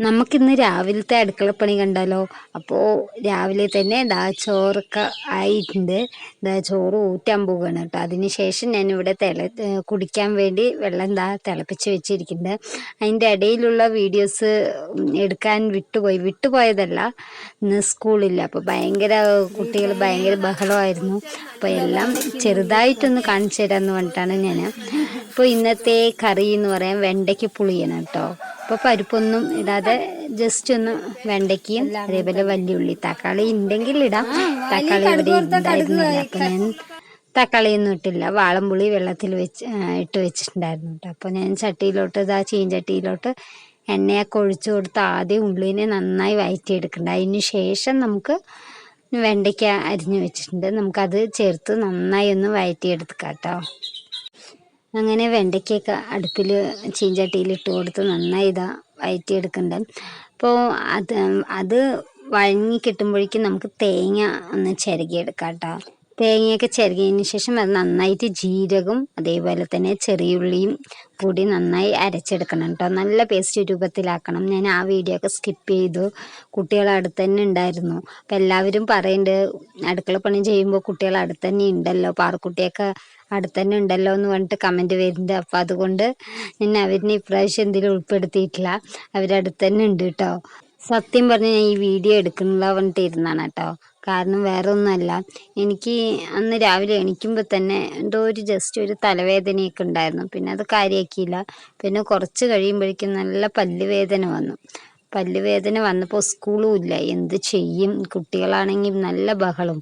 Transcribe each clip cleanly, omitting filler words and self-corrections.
നമുക്കിന്ന് രാവിലത്തെ അടുക്കളപ്പണി കണ്ടാലോ. അപ്പോൾ രാവിലെ തന്നെ ചോറൊക്കെ ആയിട്ടുണ്ട്. ചോറ് ഊറ്റാൻ പോവുകയാണ് കേട്ടോ. അതിന് ശേഷം ഞാനിവിടെ കുടിക്കാൻ വേണ്ടി വെള്ളം തിളപ്പിച്ച് വെച്ചിരിക്കുന്നുണ്ട്. അതിൻ്റെ ഇടയിലുള്ള വീഡിയോസ് എടുക്കാൻ വിട്ടുപോയതല്ല, ഇന്ന് സ്കൂളില്ല. അപ്പോൾ കുട്ടികൾ ഭയങ്കര ബഹളമായിരുന്നു. അപ്പോൾ എല്ലാം ചെറുതായിട്ടൊന്ന് കാണിച്ചു തരാമെന്ന് പറഞ്ഞിട്ടാണ് ഞാൻ. അപ്പോൾ ഇന്നത്തെ കറി എന്ന് പറയാൻ വെണ്ടയ്ക്ക് പുളിയാണ് കേട്ടോ. അപ്പോൾ പരിപ്പൊന്നും ഇടാതെ ജസ്റ്റ് ഒന്ന് വെണ്ടയ്ക്കയും അതേപോലെ വലിയുള്ളി, തക്കാളി ഉണ്ടെങ്കിൽ ഇടാം. തക്കാളി ഇവിടെ ഉണ്ടായിരുന്നില്ല, അപ്പം ഞാൻ തക്കാളിയൊന്നും ഇട്ടില്ല. വാളംപുളി വെള്ളത്തിൽ ഇട്ട് വെച്ചിട്ടുണ്ടായിരുന്നു കേട്ടോ. അപ്പോൾ ഞാൻ ചീഞ്ചട്ടിയിലോട്ട് എണ്ണയൊക്കെ ഒഴിച്ചു കൊടുത്ത് ആദ്യം ഉള്ളിനെ നന്നായി വഴറ്റിയെടുക്കണ്ട. അതിന് ശേഷം നമുക്ക് വെണ്ടയ്ക്ക അരിഞ്ഞു വെച്ചിട്ടുണ്ട്, നമുക്കത് ചേർത്ത് നന്നായി ഒന്ന് വഴറ്റിയെടുക്കാം കേട്ടോ. അങ്ങനെ വെണ്ടയ്ക്കൊക്കെ അടുപ്പിൽ ചീഞ്ചട്ടിയിൽ ഇട്ട് കൊടുത്ത് നന്നായി വഴറ്റിയെടുക്കുന്നുണ്ട്. അപ്പോൾ അത് വഴങ്ങി കിട്ടുമ്പോഴേക്കും നമുക്ക് തേങ്ങ ഒന്ന് ചിരകിയെടുക്കാം കേട്ടോ. തേങ്ങയൊക്കെ ചിരകിയതിന് ശേഷം അത് നന്നായിട്ട് ജീരകവും അതേപോലെ തന്നെ ചെറിയുള്ളിയും കൂടി നന്നായി അരച്ചെടുക്കണം കേട്ടോ. നല്ല പേസ്റ്റ് രൂപത്തിലാക്കണം. ഞാൻ ആ വീഡിയോ ഒക്കെ സ്കിപ്പ് ചെയ്തു. കുട്ടികൾ അടുത്ത് തന്നെ ഉണ്ടായിരുന്നു. അപ്പം എല്ലാവരും പറയുന്നുണ്ട് അടുക്കള പണി ചെയ്യുമ്പോൾ കുട്ടികൾ അടുത്ത് തന്നെ ഉണ്ടല്ലോ, പാറക്കുട്ടിയൊക്കെ അടുത്ത് തന്നെ ഉണ്ടല്ലോ എന്ന് പറഞ്ഞിട്ട് കമൻറ്റ് വരുന്നുണ്ട്. അപ്പം അതുകൊണ്ട് ഞാൻ അവരിനെ ഇപ്രാവശ്യം എന്തെങ്കിലും ഉൾപ്പെടുത്തിയിട്ടില്ല. അവരടുത്ത് തന്നെ ഉണ്ട് കേട്ടോ. സത്യം പറഞ്ഞ് ഞാൻ ഈ വീഡിയോ എടുക്കുന്നില്ല പറഞ്ഞിട്ട് ഇരുന്നാണ് കേട്ടോ. കാരണം വേറെ ഒന്നുമല്ല, എനിക്ക് അന്ന് രാവിലെ എണീക്കുമ്പോൾ തന്നെ എന്തോ ഒരു തലവേദനയൊക്കെ ഉണ്ടായിരുന്നു. പിന്നെ അത് കാര്യമാക്കിയില്ല. പിന്നെ കുറച്ച് കഴിയുമ്പോഴേക്കും നല്ല പല്ലുവേദന വന്നപ്പോൾ സ്കൂളും ഇല്ല, എന്ത് ചെയ്യും? കുട്ടികളാണെങ്കിൽ നല്ല ബഹളം.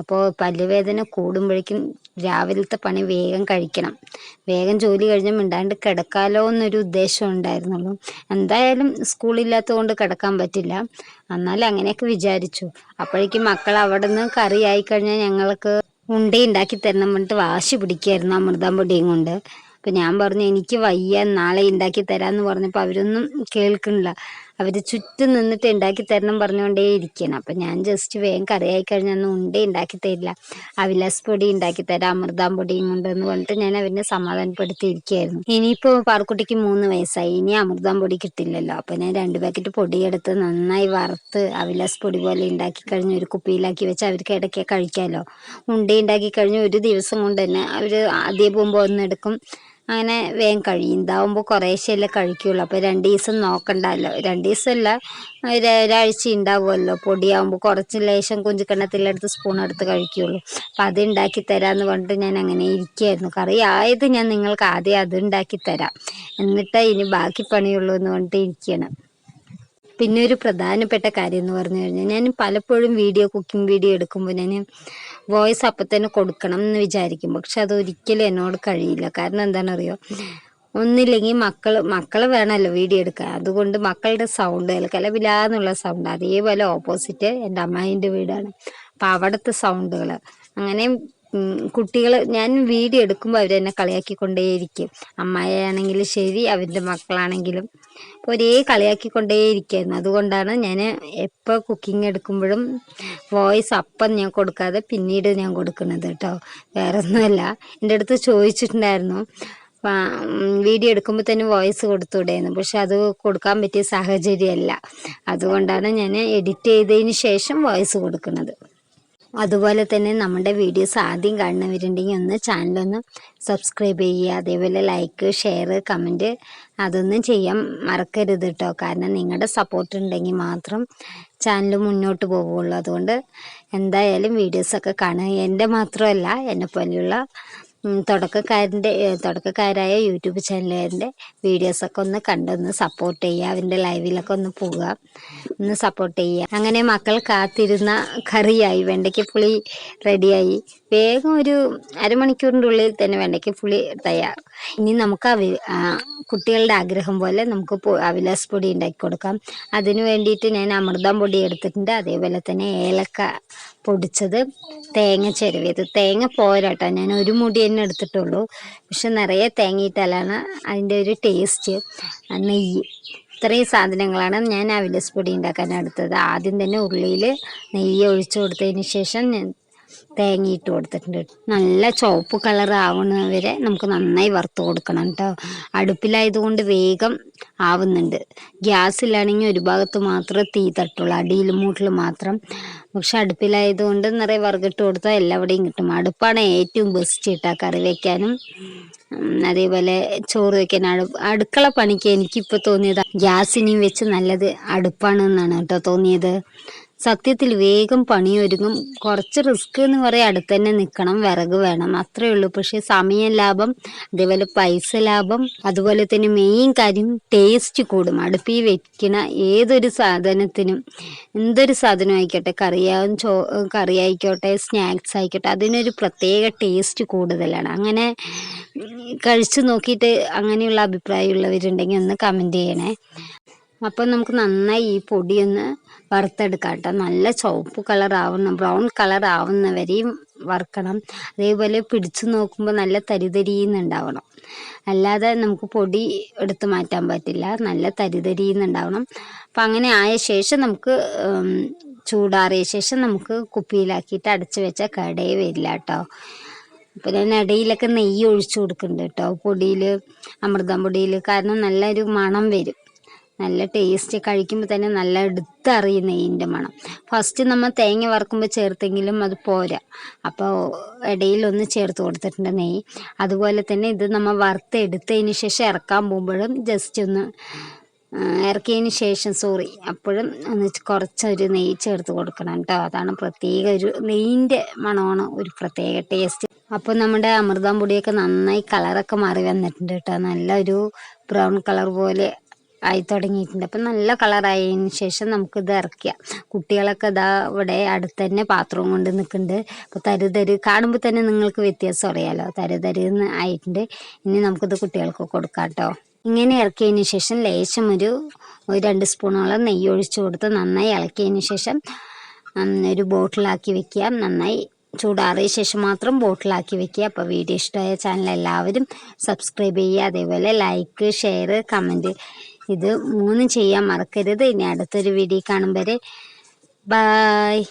അപ്പോൾ പല്ലുവേദന കൂടുമ്പോഴേക്കും രാവിലത്തെ പണി വേഗം കഴിക്കണം, വേഗം ജോലി കഴിഞ്ഞ് മിണ്ടാണ്ട് കിടക്കാലോ എന്നൊരു ഉദ്ദേശം ഉണ്ടായിരുന്നുള്ളൂ. എന്തായാലും സ്കൂളില്ലാത്തത് കൊണ്ട് കിടക്കാൻ പറ്റില്ല, എന്നാലും അങ്ങനെയൊക്കെ വിചാരിച്ചു. അപ്പോഴേക്കും മക്കൾ അവിടെ നിന്ന് കറി ആയിക്കഴിഞ്ഞാൽ ഞങ്ങൾക്ക് ഉണ്ടാക്കി തരണം പറഞ്ഞിട്ട് വാശി പിടിക്കായിരുന്നു അമൃതം പൊടിയും കൊണ്ട്. അപ്പം ഞാൻ പറഞ്ഞു എനിക്ക് വയ്യ, നാളെ ഉണ്ടാക്കി തരാമെന്ന് പറഞ്ഞപ്പോൾ അവരൊന്നും കേൾക്കണില്ല. അവർ ചുറ്റും നിന്നിട്ട് ഉണ്ടാക്കി തരണം പറഞ്ഞുകൊണ്ടേ ഇരിക്കണം. അപ്പം ഞാൻ ജസ്റ്റ് വേഗം കറിയായി കഴിഞ്ഞാൽ ഒന്നും ഉണ്ടാക്കി തരില്ല, അവിലാസ് പൊടി ഉണ്ടാക്കി തരാം അമൃതം പൊടിയും കൊണ്ടെന്ന് പറഞ്ഞിട്ട് ഞാൻ അവരെ സമാധാനപ്പെടുത്തിയിരിക്കുകയായിരുന്നു. ഇനിയിപ്പോൾ പാറക്കുട്ടിക്ക് 3 വയസ്സായി, ഇനി അമൃതം പൊടി കിട്ടില്ലല്ലോ. അപ്പം ഞാൻ 2 പാക്കറ്റ് പൊടിയെടുത്ത് നന്നായി വറുത്ത് അവിലാസ് പൊടി പോലെ ഉണ്ടാക്കി കഴിഞ്ഞ് ഒരു കുപ്പിയിലാക്കി വെച്ച് അവർക്ക് ഇടയ്ക്ക് കഴിക്കാമല്ലോ. ഉണ്ടാക്കി കഴിഞ്ഞ് ഒരു ദിവസം കൊണ്ട് തന്നെ അവർ ആദ്യം പോകുമ്പോൾ ഒന്നെടുക്കും, അങ്ങനെ വേഗം കഴിയും. ഇതാവുമ്പോൾ കുറേശ്ശെയല്ലേ കഴിക്കുള്ളൂ. അപ്പോൾ 2 ദിവസം നോക്കണ്ടല്ലോ, 2 ദിവസമല്ല ഒരാഴ്ച ഉണ്ടാവുമല്ലോ. പൊടിയാവുമ്പോൾ കുറച്ച് ലേശം കുഞ്ചിക്കണ്ണത്തിലെടുത്ത് സ്പൂൺ എടുത്ത് കഴിക്കുകയുള്ളൂ. അപ്പം അത് ഉണ്ടാക്കി തരാമെന്ന് പറഞ്ഞിട്ട് ഞാൻ അങ്ങനെ ഇരിക്കുകയായിരുന്നു. കറി ആയത് ഞാൻ നിങ്ങൾക്ക് ആദ്യം അത് ഉണ്ടാക്കി തരാം, എന്നിട്ടേ ഇനി ബാക്കി പണിയുള്ളൂ എന്ന് പറഞ്ഞിട്ട് ഇരിക്കുകയാണ്. പിന്നെ ഒരു പ്രധാനപ്പെട്ട കാര്യം എന്ന് പറഞ്ഞു കഴിഞ്ഞാൽ, ഞാൻ പലപ്പോഴും കുക്കിംഗ് വീഡിയോ എടുക്കുമ്പോൾ ഞാൻ വോയിസ് അപ്പം തന്നെ കൊടുക്കണം എന്ന് വിചാരിക്കും. പക്ഷെ അതൊരിക്കലും എന്നോട് കഴിയില്ല. കാരണം എന്താണെന്നറിയോ, ഒന്നില്ലെങ്കിൽ മക്കൾ വേണമല്ലോ വീഡിയോ എടുക്കാൻ. അതുകൊണ്ട് മക്കളുടെ സൗണ്ട് കലപിലാന്നുള്ള സൗണ്ട്, അതേപോലെ ഓപ്പോസിറ്റ് എൻ്റെ അമ്മായിൻ്റെ വീടാണ്. അപ്പം അവിടുത്തെ സൗണ്ടുകൾ അങ്ങനെ കുട്ടികൾ, ഞാൻ വീഡിയോ എടുക്കുമ്പോൾ അവരെന്നെ കളിയാക്കിക്കൊണ്ടേയിരിക്കും. അമ്മായിയാണെങ്കിലും ശരി, അവരുടെ മക്കളാണെങ്കിലും ഒരേ കളിയാക്കിക്കൊണ്ടേയിരിക്കുകയായിരുന്നു. അതുകൊണ്ടാണ് ഞാൻ എപ്പോൾ കുക്കിംഗ് എടുക്കുമ്പോഴും വോയിസ് അപ്പം ഞാൻ കൊടുക്കാതെ പിന്നീട് ഞാൻ കൊടുക്കുന്നത് കേട്ടോ. വേറെ ഒന്നുമല്ല. എൻ്റെ അടുത്ത് ചോദിച്ചിട്ടുണ്ടായിരുന്നു വീഡിയോ എടുക്കുമ്പോൾ തന്നെ വോയിസ് കൊടുത്തുവിടായിരുന്നു. പക്ഷെ അത് കൊടുക്കാൻ പറ്റിയ സാഹചര്യമല്ല. അതുകൊണ്ടാണ് ഞാൻ എഡിറ്റ് ചെയ്തതിന് ശേഷം വോയിസ് കൊടുക്കുന്നത്. അതുപോലെ തന്നെ നമ്മുടെ വീഡിയോസ് ആദ്യം കാണുന്നവരുണ്ടെങ്കിൽ ഒന്ന് ചാനലൊന്ന് സബ്സ്ക്രൈബ് ചെയ്യുക. അതേപോലെ ലൈക്ക്, ഷെയർ, കമൻറ്റ് അതൊന്നും ചെയ്യാൻ മറക്കരുത് കേട്ടോ. കാരണം നിങ്ങളുടെ സപ്പോർട്ട് ഉണ്ടെങ്കിൽ മാത്രം ചാനൽ മുന്നോട്ട് പോവുകയുള്ളൂ. അതുകൊണ്ട് എന്തായാലും വീഡിയോസൊക്കെ കാണുക. എൻ്റെ മാത്രമല്ല, എന്നെ പോലെയുള്ള തുടക്കക്കാരായ യൂട്യൂബ് ചാനലുകാരുടെ വീഡിയോസൊക്കെ ഒന്ന് കണ്ടൊന്ന് സപ്പോർട്ട് ചെയ്യുക. അവൻ്റെ ലൈവിലൊക്കെ ഒന്ന് പോവുക, ഒന്ന് സപ്പോർട്ട് ചെയ്യുക. അങ്ങനെ മക്കൾ കാത്തിരുന്ന കറിയായി, വെണ്ടയ്ക്ക പുളി റെഡിയായി. വേഗം ഒരു അരമണിക്കൂറിൻ്റെ ഉള്ളിൽ തന്നെ വെണ്ടയ്ക്ക പുളി തയ്യാർ. ഇനി നമുക്ക് കുട്ടികളുടെ ആഗ്രഹം പോലെ നമുക്ക് അവിലാസ് പൊടി ഉണ്ടാക്കി കൊടുക്കാം. അതിന് വേണ്ടിയിട്ട് ഞാൻ അമൃതം പൊടി എടുത്തിട്ടുണ്ട്, അതേപോലെ തന്നെ ഏലക്ക പൊടിച്ചത്, തേങ്ങ ചിരവിയത്. തേങ്ങ പോരാട്ടോ, ഞാൻ ഒരു മുടി തന്നെ എടുത്തിട്ടുള്ളൂ. പക്ഷെ നിറയെ തേങ്ങയിട്ടാലാണ് അതിൻ്റെ ഒരു ടേസ്റ്റ്. നെയ്യ്, ഇത്രയും സാധനങ്ങളാണ് ഞാൻ അവിലാസ് പൊടി ഉണ്ടാക്കാൻ എടുത്തത്. ആദ്യം തന്നെ ഉള്ളിയിൽ നെയ്യ് ഒഴിച്ചു കൊടുത്തതിന് ശേഷം തേങ്ങ ഇട്ട് കൊടുത്തിട്ടുണ്ട്. നല്ല ചുവപ്പ് കളർ ആവുന്നവരെ നമുക്ക് നന്നായി വറുത്ത് കൊടുക്കണം കേട്ടോ. അടുപ്പിലായതുകൊണ്ട് വേഗം ആവുന്നുണ്ട്. ഗ്യാസിലാണെങ്കിൽ ഒരു ഭാഗത്ത് മാത്രമേ തീ തട്ടുള്ളൂ, അടിയിൽ മൂട്ടിൽ മാത്രം. പക്ഷെ അടുപ്പിലായതുകൊണ്ട് നിറയെ വറുകിട്ട് കൊടുത്താൽ എല്ലാവിടെയും കിട്ടും. അടുപ്പാണ് ഏറ്റവും ബെസ്റ്റ് ഇട്ടാ കറി വയ്ക്കാനും അതേപോലെ ചോറ് വയ്ക്കാൻ. അടുക്കള പണിക്ക് എനിക്കിപ്പോൾ തോന്നിയത് ഗ്യാസിനെയും വെച്ച് നല്ലത് അടുപ്പാണെന്നാണ് കേട്ടോ തോന്നിയത്. സത്യത്തിൽ വേഗം പണിയൊരുങ്ങും. കുറച്ച് റിസ്ക് എന്ന് പറയാം, അടുത്ത് തന്നെ നിൽക്കണം, വിറക് വേണം, അത്രയേ ഉള്ളൂ. പക്ഷേ സമയം ലാഭം, അതേപോലെ പൈസ ലാഭം, അതുപോലെ തന്നെ മെയിൻ കാര്യം ടേസ്റ്റ് കൂടും. അടുപ്പിൽ വെക്കണ ഏതൊരു സാധനത്തിനും, എന്തൊരു സാധനം ആയിക്കോട്ടെ, കറി ആയിക്കോട്ടെ, സ്നാക്സ് ആയിക്കോട്ടെ, അതിനൊരു പ്രത്യേക ടേസ്റ്റ് കൂടുതലാണ്. അങ്ങനെ കഴിച്ചു നോക്കിയിട്ട് അങ്ങനെയുള്ള അഭിപ്രായമുള്ളവരുണ്ടെങ്കിൽ ഒന്ന് കമൻറ്റ് ചെയ്യണേ. അപ്പം നമുക്ക് നന്നായി ഈ പൊടിയൊന്ന് വറുത്തെടുക്കാം കേട്ടോ. നല്ല ചുവപ്പ് ബ്രൗൺ കളർ ആവുന്നവരെയും വറുക്കണം. അതേപോലെ പിടിച്ചു നോക്കുമ്പോൾ നല്ല തരിതരിയുന്നുണ്ടാവണം, അല്ലാതെ നമുക്ക് പൊടി എടുത്ത് മാറ്റാൻ പറ്റില്ല. നല്ല തരിതരിയുന്നുണ്ടാവണം. അപ്പം അങ്ങനെ ആയ ശേഷം നമുക്ക് ചൂടാറിയ ശേഷം നമുക്ക് കുപ്പിയിലാക്കിയിട്ട് അടച്ചു വെച്ചാൽ കടയെ വരില്ല കേട്ടോ. അപ്പം ഞാൻ ഇടയിലൊക്കെ നെയ്യ് ഒഴിച്ചു കൊടുക്കുന്നുണ്ട് കേട്ടോ പൊടിയിൽ, അമൃതം പൊടിയിൽ. കാരണം നല്ലൊരു മണം വരും, നല്ല ടേസ്റ്റ്. കഴിക്കുമ്പോൾ തന്നെ നല്ല എടുത്തറിയും നെയ്യിൻ്റെ മണം. ഫസ്റ്റ് നമ്മൾ തേങ്ങ വറുക്കുമ്പോൾ ചേർത്തെങ്കിലും അത് പോരാ, അപ്പോൾ ഇടയിലൊന്ന് ചേർത്ത് കൊടുത്തിട്ടുണ്ട് നെയ്യ്. അതുപോലെ തന്നെ ഇത് നമ്മൾ വറുത്തെടുത്തതിന് ശേഷം ഇറക്കാൻ പോകുമ്പോഴും ജസ്റ്റ് ഒന്ന് ഇറക്കിയതിന് ശേഷം അപ്പോഴും ഒന്ന് കുറച്ചൊരു നെയ്യ് ചേർത്ത് കൊടുക്കണം കേട്ടോ. അതാണ് പ്രത്യേക ഒരു നെയ്യിൻ്റെ മണമാണ് ഒരു പ്രത്യേക ടേസ്റ്റ്. അപ്പോൾ നമ്മുടെ അമൃതം പൊടിയൊക്കെ നന്നായി കളറൊക്കെ മാറി വന്നിട്ടുണ്ട് കേട്ടോ. നല്ലൊരു ബ്രൗൺ കളർ പോലെ ആയി തുടങ്ങിയിട്ടുണ്ട്. അപ്പം നല്ല കളറായതിന് ശേഷം നമുക്കിത് ഇറക്കുക. കുട്ടികളൊക്കെ ഇതാ ഇവിടെ അടുത്ത് തന്നെ പാത്രവും കൊണ്ട് നിൽക്കുന്നുണ്ട്. അപ്പോൾ തരുതര് കാണുമ്പോൾ തന്നെ നിങ്ങൾക്ക് വ്യത്യാസം അറിയാമല്ലോ, തരുതരുന്ന് ആയിട്ടുണ്ട്. ഇനി നമുക്കിത് കുട്ടികൾക്ക് കൊടുക്കാം കേട്ടോ. ഇങ്ങനെ ഇറക്കിയതിന് ശേഷം ലേശം ഒരു 2 സ്പൂണോളം നെയ്യ് ഒഴിച്ച് കൊടുത്ത് നന്നായി ഇളക്കിയതിന് ശേഷം ഒരു ബോട്ടിലാക്കി വെക്കുക. നന്നായി ചൂടാറിയ ശേഷം മാത്രം ബോട്ടിലാക്കി വെക്കുക. അപ്പോൾ വീഡിയോ ഇഷ്ടമായ ചാനൽ എല്ലാവരും സബ്സ്ക്രൈബ് ചെയ്യുക. അതേപോലെ ലൈക്ക്, ഷെയർ, കമൻറ്റ് ഇത് 3 ചെയ്യാൻ മറക്കരുത്. ഇനി അടുത്തൊരു വീഡിയോ കാണും വരെ ബായ്.